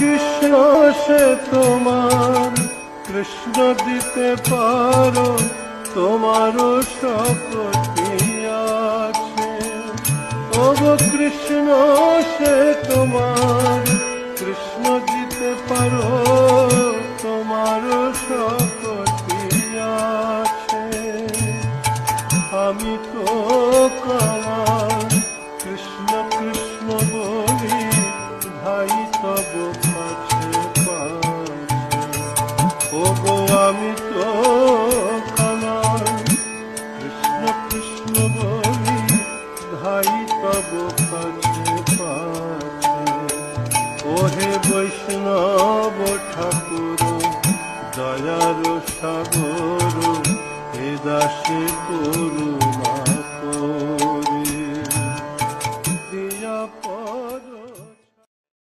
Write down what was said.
কৃষ্ণ সে তোমার, কৃষ্ণ দিতে পারো, তোমারও শক্তি আছে। ওগো কৃষ্ণ সে তোমার, কৃষ্ণ দিতে পারো, তোমারও শক্তি আছে। আমি তো কামার, কৃষ্ণ কৃষ্ণ বলি, ভাই তব কাছে পাছে। ওগো আমি তো কামার, কৃষ্ণ কৃষ্ণ বলি, ভাই তব কাছে পাছে। ওহে বৈষ্ণব ঠাকুর, দয়ার সাগর, হে দাসে করুণা।